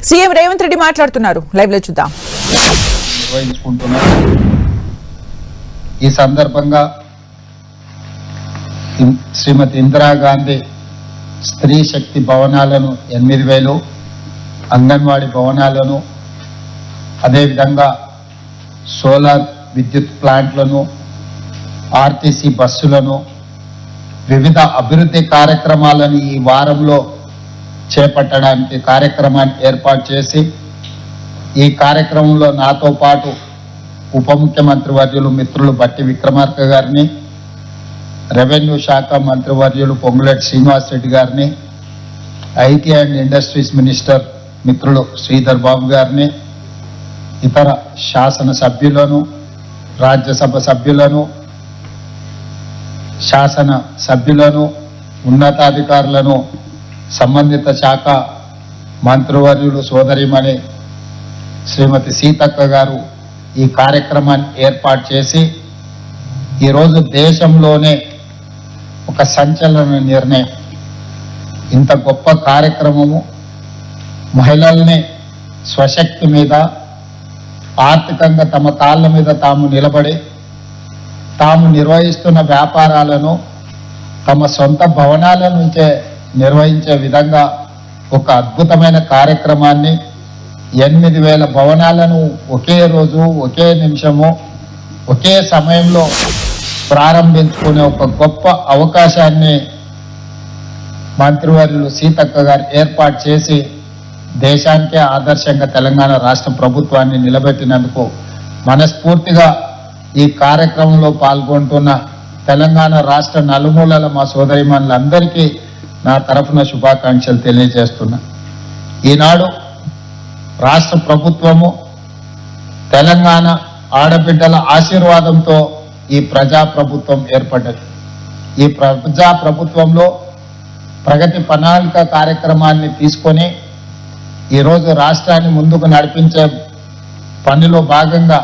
CM Revanth Reddy మాట్లాడుతున్నారు, live లో చూద్దాం. ఈ సందర్భంగా శ్రీమతి ఇందిరాగాంధీ స్త్రీ శక్తి భవనాలను 8,000, అంగన్వాడీ భవనాలను, అదేవిధంగా సోలార్ విద్యుత్ ప్లాంట్లను, ఆర్టీసీ బస్సులను, వివిధ అభివృద్ధి కార్యక్రమాలను ఈ వారంలో చేపట్టడానికి కార్యక్రమాన్ని ఏర్పాటు చేసి, ఈ కార్యక్రమంలో నాతో పాటు ఉప ముఖ్యమంత్రి వర్యులు మిత్రులు బట్టి విక్రమార్క గారిని, రెవెన్యూ శాఖ మంత్రివర్యులు పొంగులేటి శ్రీనివాసరెడ్డి గారిని, ఐటీ అండ్ ఇండస్ట్రీస్ మినిస్టర్ మిత్రులు శ్రీధర్ బాబు గారిని, ఇతర శాసన సభ్యులను, రాజ్యసభ సభ్యులను, శాసన సభ్యులను, ఉన్నతాధికారులను, సంబంధిత శాఖ మంత్రివర్యులు సోదరిమణి శ్రీమతి సీతక్క గారు ఈ కార్యక్రమాన్ని ఏర్పాటు చేసి, ఈరోజు దేశంలోనే ఒక సంచలన నిర్ణయం, ఇంత గొప్ప కార్యక్రమము, మహిళల్ని స్వశక్తి మీద, ఆర్థికంగా తమ కాళ్ళ మీద తాము నిలబడి తాము నిర్వహిస్తున్న వ్యాపారాలను తమ సొంత భవనాల నుంచే నిర్వహించే విధంగా ఒక అద్భుతమైన కార్యక్రమాన్ని 8,000 భవనాలను ఒకే రోజు, ఒకే నిమిషము, ఒకే సమయంలో ప్రారంభించుకునే ఒక గొప్ప అవకాశాన్ని మంత్రివర్యులు సీతక్క గారు ఏర్పాటు చేసి దేశానికే ఆదర్శంగా తెలంగాణ రాష్ట్ర ప్రభుత్వాన్ని నిలబెట్టినందుకు మనస్ఫూర్తిగా ఈ కార్యక్రమంలో పాల్గొంటున్న తెలంగాణ రాష్ట్ర నలుమూలల మా సోదరిమణులందరికీ నా తరఫున శుభాకాంక్షలు తెలియజేస్తున్నా. ఈనాడు రాష్ట్ర ప్రభుత్వము తెలంగాణ ఆడబిడ్డల ఆశీర్వాదంతో ఈ ప్రజాప్రభుత్వం ఏర్పడ్డది. ఈ ప్రజాప్రభుత్వంలో ప్రగతి ప్రణాళిక కార్యక్రమాన్ని తీసుకొని ఈరోజు రాష్ట్రాన్ని ముందుకు నడిపించే పనిలో భాగంగా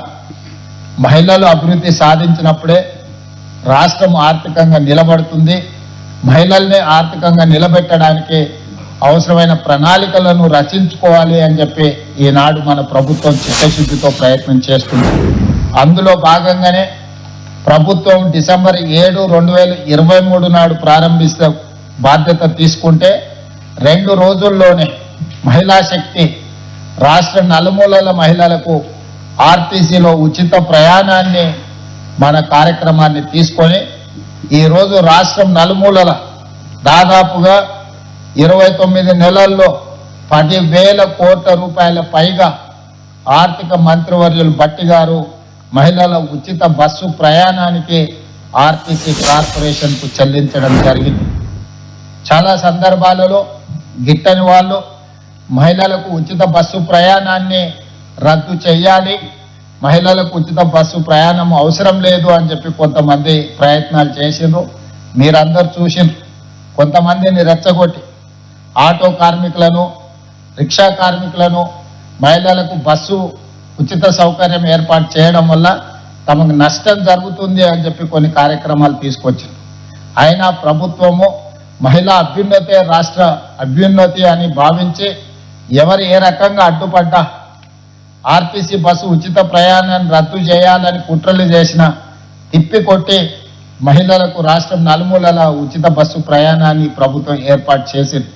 మహిళలు అభివృద్ధి సాధించినప్పుడే రాష్ట్రం ఆర్థికంగా నిలబడుతుంది. మహిళల్ని ఆర్థికంగా నిలబెట్టడానికి అవసరమైన ప్రణాళికలను రచించుకోవాలి అని చెప్పి ఈనాడు మన ప్రభుత్వం చిత్తశుద్ధితో ప్రయత్నం చేస్తుంది. అందులో భాగంగానే ప్రభుత్వం డిసెంబర్ 7, 2023 నాడు ప్రారంభిస్తే బాధ్యత తీసుకుంటే 2 రోజుల్లోనే మహిళా శక్తి రాష్ట్ర నలుమూలల మహిళలకు ఆర్టీసీలో ఉచిత ప్రయాణాన్ని మన కార్యక్రమాన్ని తీసుకొని ఈరోజు రాష్ట్రం నలుమూలల దాదాపుగా 29 నెలల్లో 10,000 కోట్ల రూపాయల పైగా ఆర్థిక మంత్రివర్యులు బట్టి గారు మహిళల ఉచిత బస్సు ప్రయాణానికి ఆర్టీసీ కార్పొరేషన్కు చెల్లించడం జరిగింది. చాలా సందర్భాలలో గిట్టని వాళ్ళు మహిళలకు ఉచిత బస్సు ప్రయాణాన్ని రద్దు చేయాలి, మహిళలకు ఉచిత బస్సు ప్రయాణం అవసరం లేదు అని చెప్పి కొంతమంది ప్రయత్నాలు చేసిండ్రు. మీరందరూ చూసిండ్రు. కొంతమందిని రెచ్చగొట్టి ఆటో కార్మికులను, రిక్షా కార్మికులను మహిళలకు బస్సు ఉచిత సౌకర్యం ఏర్పాటు చేయడం వల్ల తమకు నష్టం జరుగుతుంది అని చెప్పి కొన్ని కార్యక్రమాలు తీసుకొచ్చింది. అయినా ప్రభుత్వము మహిళా అభ్యున్నతే రాష్ట్ర అభ్యున్నతి అని భావించి ఎవరు ఏ రకంగా అడ్డుపడ్డా ఆర్టీసీ బస్సు ఉచిత ప్రయాణాన్ని రద్దు చేయాలని కుట్రలు చేసిన తిప్పికొట్టి మహిళలకు రాష్ట్రం నలుమూలల ఉచిత బస్సు ప్రయాణాన్ని ప్రభుత్వం ఏర్పాటు చేసింది.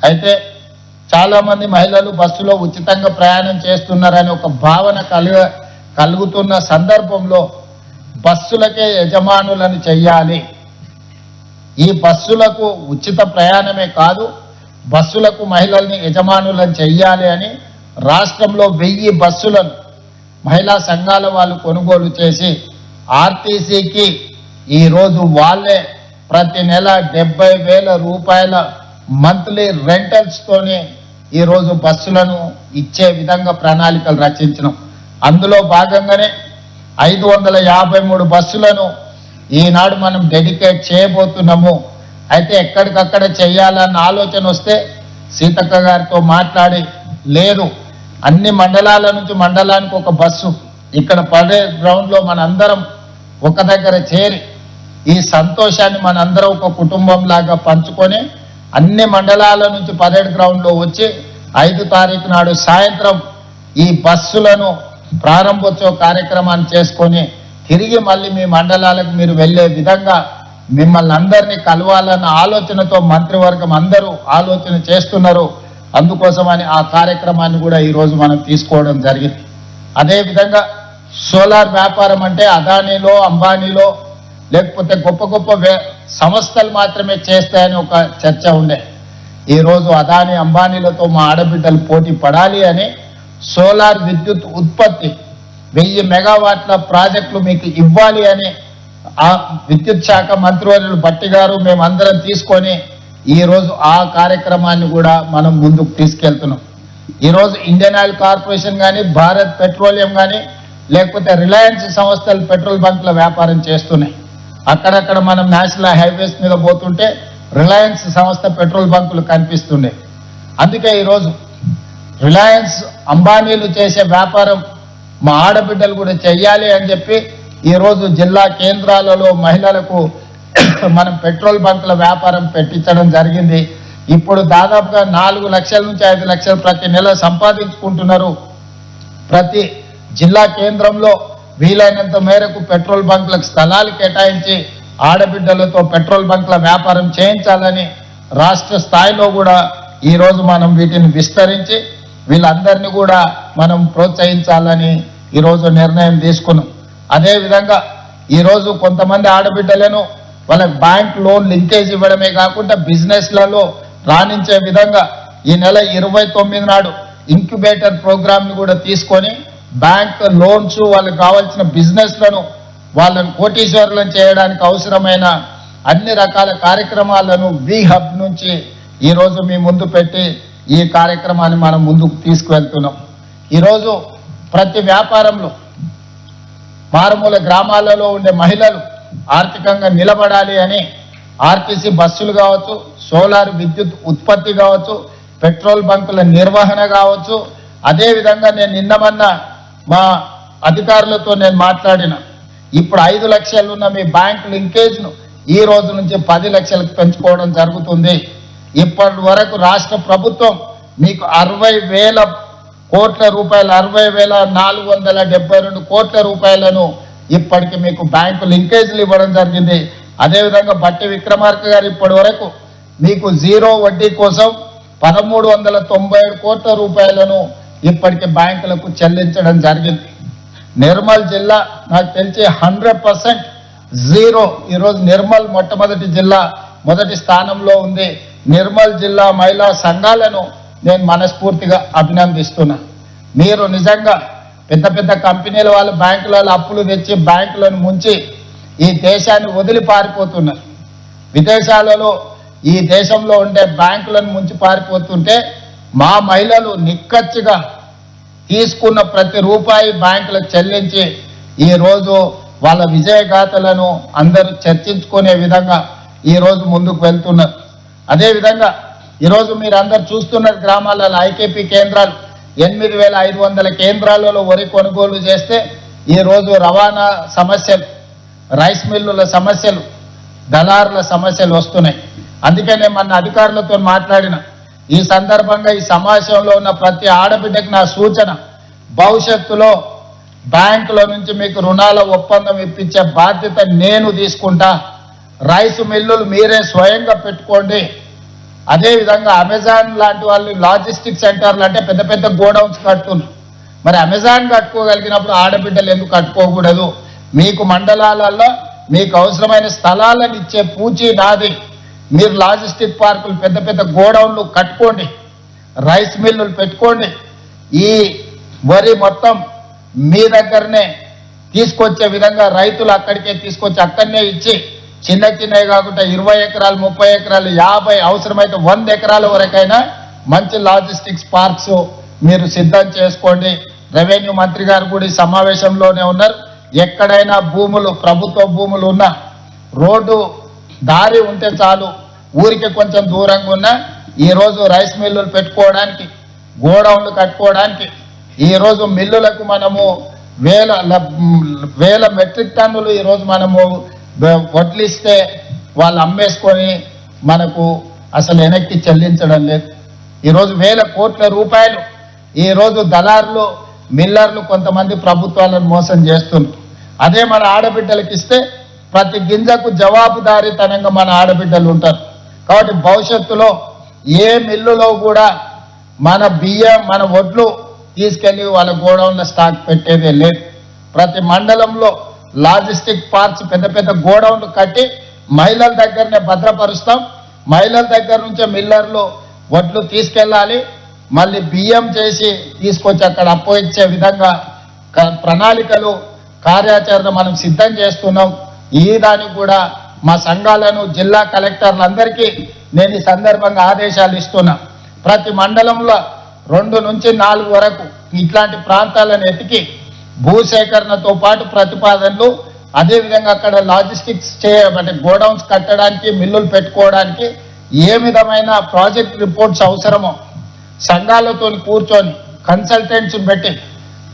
అయితే చాలామంది మహిళలు బస్సులో ఉచితంగా ప్రయాణం చేస్తున్నారని ఒక భావన కలుగుతున్న సందర్భంలో బస్సులకే యజమానులను చెయ్యాలి, ఈ బస్సులకు ఉచిత ప్రయాణమే కాదు బస్సులకు మహిళల్ని యజమానులను చెయ్యాలి అని రాష్ట్రంలో 1000 బస్సులను మహిళా సంఘాల వాళ్ళు కొనుగోలు చేసి ఆర్టీసీకి ఈరోజు వాళ్ళే ప్రతి నెల 70,000 రూపాయల మంత్లీ రెంటల్స్తోనే ఈరోజు బస్సులను ఇచ్చే విధంగా ప్రణాళికలు రచించినాం. అందులో భాగంగానే 553 బస్సులను ఈనాడు మనం డెడికేట్ చేయబోతున్నాము. అయితే ఎక్కడికక్కడ చేయాలన్న ఆలోచన వస్తే సీతక్క గారితో మాట్లాడి, లేదు అన్ని మండలాల నుంచి మండలానికి ఒక బస్సు ఇక్కడ పడే గ్రౌండ్లో మనందరం ఒక దగ్గర చేరి ఈ సంతోషాన్ని మనందరం ఒక కుటుంబం లాగా పంచుకొని అన్ని మండలాల నుంచి పరేడ్ గ్రౌండ్లో వచ్చి 5 తారీఖు నాడు సాయంత్రం ఈ బస్సులను ప్రారంభోత్సవ కార్యక్రమాన్ని చేసుకొని తిరిగి మళ్ళీ మీ మండలాలకు మీరు వెళ్ళే విధంగా మిమ్మల్ని అందరినీ కలవాలన్న ఆలోచనతో మంత్రివర్గం అందరూ ఆలోచన చేస్తున్నారు. అందుకోసమని ఆ కార్యక్రమాన్ని కూడా ఈరోజు మనం తీసుకోవడం జరిగింది. అదేవిధంగా సోలార్ వ్యాపారం అంటే అదానీలో అంబానీలో లేకపోతే గొప్ప గొప్ప సంస్థలు మాత్రమే చేస్తాయని ఒక చర్చ ఉండే. ఈరోజు అదానీ అంబానీలతో మా ఆడబిడ్డలు పోటీ పడాలి అని సోలార్ విద్యుత్ ఉత్పత్తి 1000 మెగావాట్ల ప్రాజెక్టులు మీకు ఇవ్వాలి అని ఆ విద్యుత్ శాఖ మంత్రివర్యులు భట్టి గారు మేమందరం తీసుకొని ఈరోజు ఆ కార్యక్రమాన్ని కూడా మనం ముందుకు తీసుకెళ్తున్నాం. ఈరోజు ఇండియన్ ఆయిల్ కార్పొరేషన్ కానీ భారత్ పెట్రోలియం కానీ లేకపోతే రిలయన్స్ సంస్థలు పెట్రోల్ బంకుల వ్యాపారం చేస్తున్నాయి. అక్కడక్కడ మనం నేషనల్ హైవేస్ మీద పోతుంటే రిలయన్స్ సంస్థ పెట్రోల్ బంకులు కనిపిస్తున్నాయి. అందుకే ఈరోజు రిలయన్స్ అంబానీలు చేసే వ్యాపారం మా ఆడబిడ్డలు కూడా చెయ్యాలి అని చెప్పి ఈరోజు జిల్లా కేంద్రాలలో మహిళలకు మనం పెట్రోల్ బంకుల వ్యాపారం పెట్టించడం జరిగింది. ఇప్పుడు దాదాపుగా 4 లక్షల నుంచి 5 లక్షలు ప్రతి నెల సంపాదించుకుంటున్నారు. ప్రతి జిల్లా కేంద్రంలో వీలైనంత మేరకు పెట్రోల్ బంకులకు స్థలాలు కేటాయించి ఆడబిడ్డలతో పెట్రోల్ బంకుల వ్యాపారం చేయించాలని రాష్ట్ర స్థాయిలో కూడా ఈరోజు మనం వీటిని విస్తరించి వీళ్ళందరినీ కూడా మనం ప్రోత్సహించాలని ఈరోజు నిర్ణయం తీసుకున్నాం. అదేవిధంగా ఈరోజు కొంతమంది ఆడబిడ్డలను వాళ్ళకి బ్యాంక్ లోన్ లింకేజ్ ఇవ్వడమే కాకుండా బిజినెస్లలో రాణించే విధంగా ఈ నెల 29 నాడు ఇంక్యుబేటర్ ప్రోగ్రామ్ని కూడా తీసుకొని బ్యాంక్ లోన్స్ వాళ్ళకి కావాల్సిన బిజినెస్లను వాళ్ళను కోటీశ్వరులను చేయడానికి అవసరమైన అన్ని రకాల కార్యక్రమాలను వి హబ్ నుంచి ఈరోజు మీ ముందు పెట్టి ఈ కార్యక్రమాన్ని మనం ముందుకు తీసుకువెళ్తున్నాం. ఈరోజు ప్రతి వ్యాపారంలో మారుమూల గ్రామాలలో ఉండే మహిళలు ఆర్థికంగా నిలబడాలి అని ఆర్టీసీ బస్సులు కావచ్చు, సోలార్ విద్యుత్ ఉత్పత్తి కావచ్చు, పెట్రోల్ బంకుల నిర్వహణ కావచ్చు. అదేవిధంగా నేను నిన్నమన్నా మా అధికారులతో నేను మాట్లాడిన ఇప్పుడు 5 లక్షలు ఉన్న మీ బ్యాంక్ లింకేజ్ను ఈ రోజు నుంచి 10 లక్షలకు పెంచుకోవడం జరుగుతుంది. ఇప్పటి వరకు రాష్ట్ర ప్రభుత్వం మీకు 60,000 కోట్ల రూపాయలు 60,472 కోట్ల రూపాయలను ఇప్పటికి మీకు బ్యాంకు లింకేజ్లు ఇవ్వడం జరిగింది. అదేవిధంగా బట్టి విక్రమార్క గారు ఇప్పటి వరకు మీకు 0 వడ్డీ కోసం 1397 కోట్ల రూపాయలను ఇప్పటికి బ్యాంకులకు చెల్లించడం జరిగింది. నిర్మల్ జిల్లా నాకు తెలిసి 100% జీరో. ఈరోజు నిర్మల్ మొట్టమొదటి జిల్లా మొదటి స్థానంలో ఉంది. నిర్మల్ జిల్లా మహిళా సంఘాలను నేను మనస్ఫూర్తిగా అభినందిస్తున్నా. మీరు నిజంగా పెద్ద పెద్ద కంపెనీల వాళ్ళు బ్యాంకులలో అప్పులు తెచ్చి బ్యాంకులను ముంచి ఈ దేశాన్ని వదిలి పారిపోతున్నారు. విదేశాలలో ఈ దేశంలో ఉండే బ్యాంకులను ముంచి పారిపోతుంటే మా మహిళలు నిక్కచ్చిగా తీసుకున్న ప్రతి రూపాయి బ్యాంకులకు చెల్లించి ఈరోజు వాళ్ళ విజయగాథలను అందరూ చర్చించుకునే విధంగా ఈరోజు ముందుకు వెళ్తున్నారు. అదేవిధంగా ఈరోజు మీరు అందరు చూస్తున్నారు గ్రామాలలో ఐకేపీ కేంద్రాలు 8,500 కేంద్రాలలో వరి కొనుగోలు చేస్తే ఈరోజు రవాణా సమస్యలు, రైస్ మిల్లుల సమస్యలు, దళారుల సమస్యలు వస్తున్నాయి. అందుకనే మన అధికారులతో మాట్లాడిన ఈ సందర్భంగా ఈ సమావేశంలో ఉన్న ప్రతి ఆడబిడ్డకు నా సూచన, భవిష్యత్తులో బ్యాంకుల నుంచి మీకు రుణాల ఒప్పందం ఇప్పించే బాధ్యత నేను తీసుకుంటా. రైస్ మిల్లులు మీరే స్వయంగా పెట్టుకోండి. అదేవిధంగా అమెజాన్ లాంటి వాళ్ళు లాజిస్టిక్ సెంటర్లు అంటే పెద్ద పెద్ద గోడౌన్స్ కట్టున్నారు. మరి అమెజాన్ కట్టుకోగలిగినప్పుడు ఆడబిడ్డలు ఎందుకు కట్టుకోకూడదు? మీకు మండలాలలో మీకు అవసరమైన స్థలాలను ఇచ్చే పూచి నాది. మీరు లాజిస్టిక్ పార్కులు పెద్ద పెద్ద గోడౌన్లు కట్టుకోండి, రైస్ మిల్లులు పెట్టుకోండి. ఈ వరి మొత్తం మీ దగ్గరనే తీసుకొచ్చే విధంగా రైతులు అక్కడికే తీసుకొచ్చి అక్కడనే ఇచ్చి చిన్న చిన్నవి కాకుండా 20 ఎకరాలు, 30 ఎకరాలు, 50 అవసరమైతే 100 ఎకరాల వరకైనా మంచి లాజిస్టిక్స్ పార్క్స్ మీరు సిద్ధం చేసుకోండి. రెవెన్యూ మంత్రి గారు కూడా ఈ సమావేశంలోనే ఉన్నారు. ఎక్కడైనా భూములు, ప్రభుత్వ భూములు ఉన్న రోడ్డు దారి ఉంటే చాలు, ఊరికి కొంచెం దూరంగా ఉన్న ఈరోజు రైస్ మిల్లులు పెట్టుకోవడానికి, గోడౌన్లు కట్టుకోవడానికి, ఈరోజు మిల్లులకు మనము వేల మెట్రిక్ టన్నులు ఈరోజు మనము వడ్లిస్తే వాళ్ళు అమ్మేసుకొని మనకు అసలు వెనక్కి చెల్లించడం లేదు. ఈరోజు వేల కోట్ల రూపాయలు ఈరోజు దళారులు మిల్లర్లు కొంతమంది ప్రభుత్వాలను మోసం చేస్తున్నారు. అదే మన ఆడబిడ్డలకు ఇస్తే ప్రతి గింజకు జవాబుదారీతనంగా మన ఆడబిడ్డలు ఉంటారు. కాబట్టి భవిష్యత్తులో ఏ మిల్లులో కూడా మన బియ్యం మన వడ్లు తీసుకెళ్లి వాళ్ళ గోడౌన్లో స్టాక్ పెట్టేదే లేదు. ప్రతి మండలంలో లాజిస్టిక్ పార్క్స్ పెద్ద పెద్ద గోడౌన్లు కట్టి మహిళల దగ్గరనే భద్రపరుస్తాం. మహిళల దగ్గర నుంచే మిల్లర్లు వడ్లు తీసుకెళ్ళాలి, మళ్ళీ బియ్యం చేసి తీసుకొచ్చి అక్కడ అప్పగించే విధంగా ప్రణాళికలు కార్యాచరణ మనం సిద్ధం చేస్తున్నాం. ఈ దానికి కూడా మా సంఘాలను జిల్లా కలెక్టర్లందరికీ నేను ఈ సందర్భంగా ఆదేశాలు ఇస్తున్నా. ప్రతి మండలంలో 2 నుంచి 4 వరకు ఇట్లాంటి ప్రాంతాలను ఎతికి భూసేకరణతో పాటు ప్రతిపాదనలు, అదేవిధంగా అక్కడ లాజిస్టిక్స్ అంటే గోడౌన్స్ కట్టడానికి మిల్లులు పెట్టుకోవడానికి ఏ విధమైన ప్రాజెక్ట్ రిపోర్ట్స్ అవసరమో సంఘాలతో కూర్చొని కన్సల్టెంట్స్ పెట్టి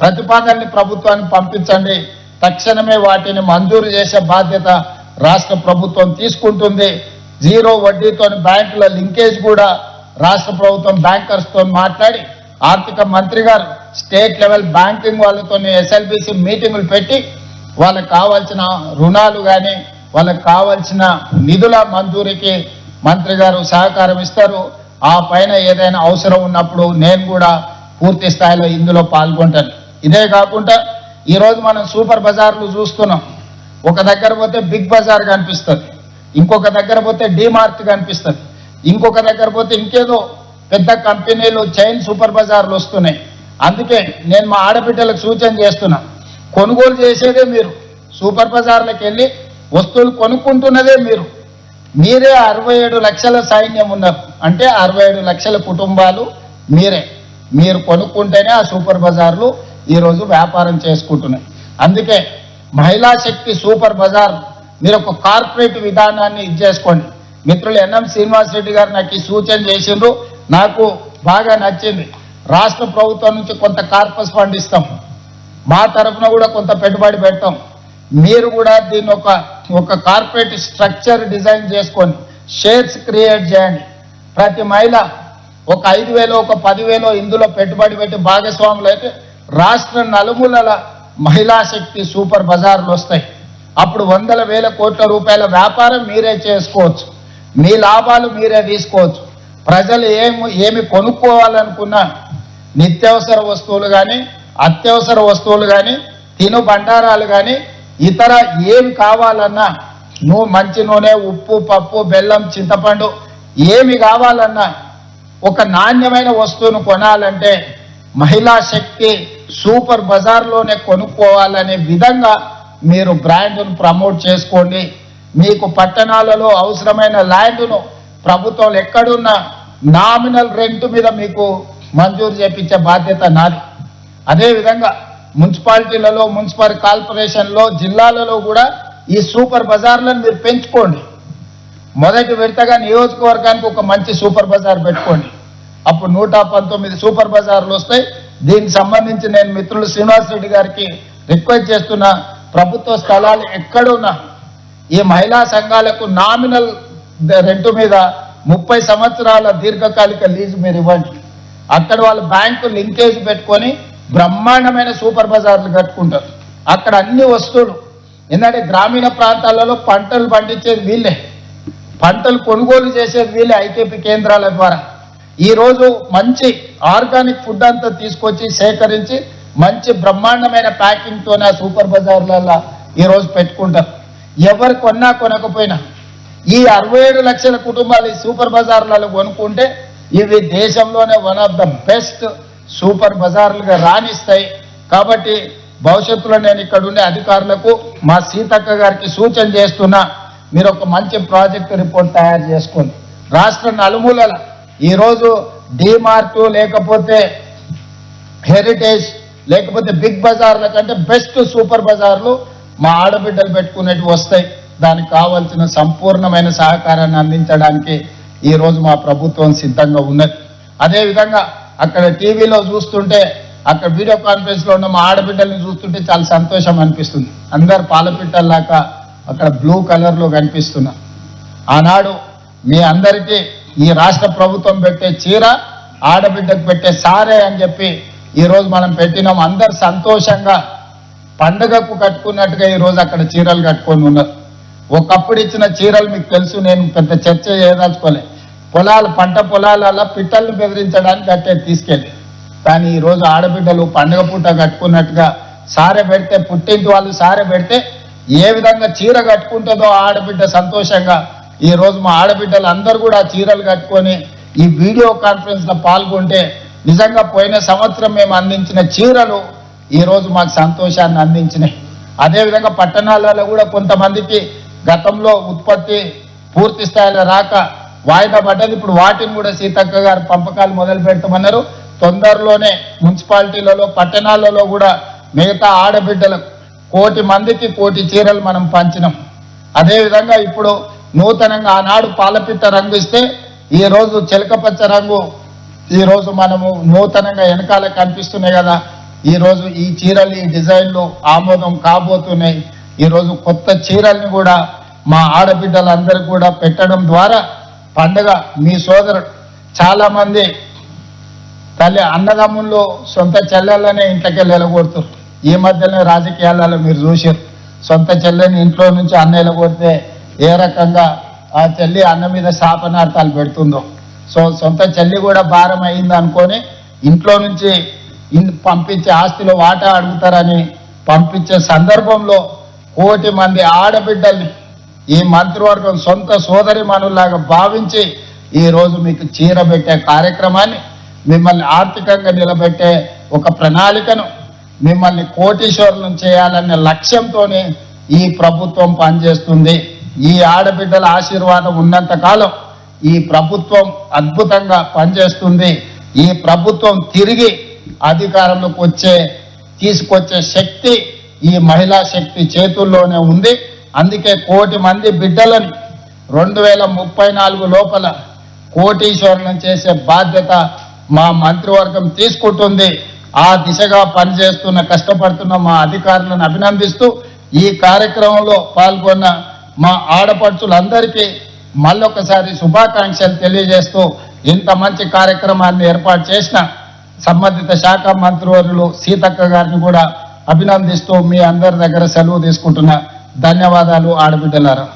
ప్రతిపాదనని ప్రభుత్వానికి పంపించండి. తక్షణమే వాటిని మంజూరు చేసే బాధ్యత రాష్ట్ర ప్రభుత్వం తీసుకుంటుంది. 0 వడ్డీతో బ్యాంకుల లింకేజ్ కూడా రాష్ట్ర ప్రభుత్వం బ్యాంకర్స్తో మాట్లాడి ఆర్థిక మంత్రి గారు స్టేట్ లెవెల్ బ్యాంకింగ్ వాళ్ళతో ఎస్ఎల్బిసి మీటింగులు పెట్టి వాళ్ళకి కావాల్సిన రుణాలు కానీ వాళ్ళకి కావాల్సిన నిధుల మంజూరీకి మంత్రి గారు సహకారం ఇస్తారు. ఆ పైన ఏదైనా అవసరం ఉన్నప్పుడు నేను కూడా పూర్తి స్థాయిలో ఇందులో పాల్గొంటాను. ఇదే కాకుండా ఈరోజు మనం సూపర్ బజార్లు చూస్తున్నాం. ఒక దగ్గర పోతే బిగ్ బజార్ కనిపిస్తుంది, ఇంకొక దగ్గర పోతే డిమార్ట్ కనిపిస్తుంది, ఇంకొక దగ్గర పోతే ఇంకేదో పెద్ద కంపెనీలు చైన్ సూపర్ బజార్లు వస్తున్నాయి. అందుకే నేను మా ఆడబిడ్డలకు సూచన చేస్తున్నా, కొనుగోలు చేసేదే మీరు, సూపర్ బజార్లకు వెళ్ళి వస్తువులు కొనుక్కుంటున్నదే మీరు. మీరే 67 లక్షల సైన్యం ఉన్నారు, అంటే 67 లక్షల కుటుంబాలు మీరు కొనుక్కుంటేనే ఆ సూపర్ బజార్లు ఈరోజు వ్యాపారం చేసుకుంటున్నాయి. అందుకే మహిళా శక్తి సూపర్ బజార్ మీరు ఒక కార్పొరేట్ విధానాన్ని చేసుకోండి. మిత్రులు ఎన్ఎం శ్రీనివాస్ రెడ్డి గారు నాకు ఈ సూచన చేసిండ్రు, నాకు బాగా నచ్చింది. రాష్ట్ర ప్రభుత్వం నుంచి కొంత కార్పస్ ఫండ్ ఇస్తాం, మా తరఫున కూడా కొంత పెట్టుబడి పెడతాం. మీరు కూడా దీన్ని ఒక కార్పొరేట్ స్ట్రక్చర్ డిజైన్ చేసుకొని షేర్స్ క్రియేట్ చేయండి. ప్రతి మహిళ ఒక 5,000 ఒక 10,000 ఇందులో పెట్టుబడి పెట్టి భాగస్వాములు అయితే రాష్ట్ర నలుమూలల మహిళా శక్తి సూపర్ బజార్లు వస్తాయి. అప్పుడు 100,000 కోట్ల రూపాయల వ్యాపారం మీరే చేసుకోవచ్చు, మీ లాభాలు మీరే తీసుకోవచ్చు. ప్రజలు ఏమి కొనుక్కోవాలనుకున్నా నిత్యావసర వస్తువులు కానీ అత్యవసర వస్తువులు కానీ తిను బండారాలు కానీ ఇతర ఏమి కావాలన్నా మంచి నూనె, ఉప్పు, పప్పు, బెల్లం, చింతపండు ఏమి కావాలన్నా ఒక నాణ్యమైన వస్తువును కొనాలంటే మహిళా శక్తి సూపర్ బజార్లోనే కొనుక్కోవాలనే విధంగా మీరు బ్రాండ్ను ప్రమోట్ చేసుకోండి. మీకు పట్టణాలలో అవసరమైన ల్యాండ్ను ప్రభుత్వం ఎక్కడున్న నామినల్ రెంట్ మీద మీకు మంజూరు చేపించే బాధ్యత నాది. అదేవిధంగా మున్సిపాలిటీలలో, మున్సిపల్ కార్పొరేషన్లో, జిల్లాలలో కూడా ఈ సూపర్ బజార్లను మీరు పెంచుకోండి. మొదటి విడతగా నియోజకవర్గానికి ఒక మంచి సూపర్ బజార్ పెట్టుకోండి. అప్పుడు 119 సూపర్ బజార్లు వస్తాయి. దీనికి సంబంధించి నేను మిత్రులు శ్రీనివాస్ రెడ్డి గారికి రిక్వెస్ట్ చేస్తున్నా, ప్రభుత్వ స్థలాలు ఎక్కడున్నా ఈ మహిళా సంఘాలకు నామినల్ రెంటు మీద 30 సంవత్సరాల దీర్ఘకాలిక లీజు మీరు ఇవ్వండి. అక్కడ వాళ్ళు బ్యాంకు లింకేజ్ పెట్టుకొని బ్రహ్మాండమైన సూపర్ బజార్లు కట్టుకుంటారు. అక్కడ అన్ని వస్తువులు, ఎందుకంటే గ్రామీణ ప్రాంతాలలో పంటలు పండించేది వీళ్ళే, పంటలు కొనుగోలు చేసేది వీళ్ళే ఐకేపీ కేంద్రాల ద్వారా. ఈరోజు మంచి ఆర్గానిక్ ఫుడ్ అంతా తీసుకొచ్చి సేకరించి మంచి బ్రహ్మాండమైన ప్యాకింగ్తోనే ఆ సూపర్ బజార్లలో ఈరోజు పెట్టుకుంటారు. ఎవరు కొన్నా కొనకపోయినా ఈ 67 లక్షల కుటుంబాలు ఈ సూపర్ బజార్లలో కొనుక్కుంటే ఇవి దేశంలోనే one of the best super బజార్లుగా రాణిస్తాయి. కాబట్టి భవిష్యత్తులో నేను ఇక్కడ ఉండే అధికారులకు మా సీతక్క గారికి సూచన చేస్తున్నా, మీరు ఒక మంచి ప్రాజెక్ట్ రిపోర్ట్ తయారు చేసుకోండి. రాష్ట్ర నలుమూలల ఈరోజు డిమార్ట్ లేకపోతే హెరిటేజ్ లేకపోతే బిగ్ బజార్ల కంటే బెస్ట్ సూపర్ బజార్లు మా ఆడబిడ్డలు పెట్టుకునేవి వస్తాయి. దానికి కావాల్సిన సంపూర్ణమైన సహకారాన్ని అందించడానికి ఈరోజు మా ప్రభుత్వం సిద్ధంగా ఉన్నది. అదేవిధంగా అక్కడ టీవీలో చూస్తుంటే, అక్కడ వీడియో కాన్ఫరెన్స్లో ఉన్న మా ఆడబిడ్డల్ని చూస్తుంటే చాలా సంతోషం అనిపిస్తుంది. అందరు పాలపిట్టల్లాగా అక్కడ బ్లూ కలర్లో కనిపిస్తున్నా. ఆనాడు మీ అందరికీ ఈ రాష్ట్ర ప్రభుత్వం పెట్టే చీర ఆడబిడ్డకు పెట్టే సారే అని చెప్పి ఈరోజు మనం పెట్టినాం. అందరు సంతోషంగా పండుగకు కట్టుకున్నట్టుగా ఈరోజు అక్కడ చీరలు కట్టుకొని ఉన్నారు. ఒకప్పుడు ఇచ్చిన చీరలు మీకు తెలుసు, నేను పెద్ద చర్చ చేయదలుచుకోలే. పంట పొలాలలో పిట్టల్ని బెదిరించడానికి కట్టేది తీసుకెళ్ళి, కానీ ఈరోజు ఆడబిడ్డలు పండుగ పూట కట్టుకున్నట్టుగా సారె పెడితే, పుట్టింటి వాళ్ళు సారె పెడితే ఏ విధంగా చీర కట్టుకుంటుందో ఆడబిడ్డ సంతోషంగా ఈరోజు మా ఆడబిడ్డలు అందరూ కూడా చీరలు కట్టుకొని ఈ వీడియో కాన్ఫరెన్స్లో పాల్గొంటే నిజంగా పోయిన సంవత్సరం మేము అందించిన చీరలు ఈరోజు మాకు సంతోషాన్ని అందించినాయి. అదేవిధంగా పట్టణాలలో కూడా కొంతమందికి గతంలో ఉత్పత్తి పూర్తి స్థాయిలో రాక వాయిదా పడ్డది. ఇప్పుడు వాటిని కూడా సీతక్క గారు పంపకాలు మొదలు పెడతామన్నారు. తొందరలోనే మున్సిపాలిటీలలో పట్టణాలలో కూడా మిగతా ఆడబిడ్డలకు 1,000,000 మందికి 1,000,000 చీరలు మనం పంచినాం. అదేవిధంగా ఇప్పుడు నూతనంగా ఆనాడు పాలపిట్ట రంగు ఇస్తే ఈరోజు చిలకపచ్చ రంగు ఈరోజు మనము నూతనంగా వెనకాల కనిపిస్తున్నాయి కదా. ఈరోజు ఈ చీరలు, ఈ డిజైన్లు ఆమోదం కాబోతున్నాయి. ఈరోజు కొత్త చీరల్ని కూడా మా ఆడబిడ్డలందరికీ కూడా పెట్టడం ద్వారా పండుగ మీ సోదరుడు చాలామంది తల్లి అన్నదమ్ముళ్ళు సొంత చెల్లెళ్ళనే ఇంట్లోకి వెళ్ళగొడుతారు. ఈ మధ్యనే రాజకీయాలలో మీరు చూసారు, సొంత చెల్లెని ఇంట్లో నుంచి అన్నయ్యలు కొడితే ఏ రకంగా ఆ చెల్లి అన్న మీద శాపనార్థాలు పెడుతుందో. సో సొంత చెల్లి కూడా భారం అయింది అనుకొని ఇంట్లో నుంచి పంపించే ఆస్తిలో వాటా అడుగుతారని పంపించే సందర్భంలో 1,000,000 మంది ఆడబిడ్డల్ని ఈ మంత్రివర్గం సొంత సోదరి మనులాగా భావించి ఈరోజు మీకు చీర పెట్టే కార్యక్రమాన్ని, మిమ్మల్ని ఆర్థికంగా నిలబెట్టే ఒక ప్రణాళికను, మిమ్మల్ని కోటీశ్వరులను చేయాలనే లక్ష్యంతోనే ఈ ప్రభుత్వం పనిచేస్తుంది. ఈ ఆడబిడ్డల ఆశీర్వాదం ఉన్నంత కాలం ఈ ప్రభుత్వం అద్భుతంగా పనిచేస్తుంది. ఈ ప్రభుత్వం తిరిగి అధికారంలోకి తీసుకొచ్చే శక్తి ఈ మహిళా శక్తి చేతుల్లోనే ఉంది. అందుకే 1,000,000 మంది బిడ్డలను 2034 లోపల కోటీశ్వరులను చేసే బాధ్యత మా మంత్రివర్గం తీసుకుంటుంది. ఆ దిశగా పనిచేస్తున్న కష్టపడుతున్న మా అధికారులను అభినందిస్తూ ఈ కార్యక్రమంలో పాల్గొన్న మా ఆడపడుచులందరికీ మళ్ళొకసారి శుభాకాంక్షలు తెలియజేస్తూ ఇంత మంచి కార్యక్రమాన్ని ఏర్పాటు చేసిన సంబంధిత శాఖ మంత్రివర్యులు సీతక్క గారిని కూడా అభినందిస్తూ మీ అందరి దగ్గర సెలవు తీసుకుంటున్నా. ధన్యవాదాలు ఆడబిడ్డలారా.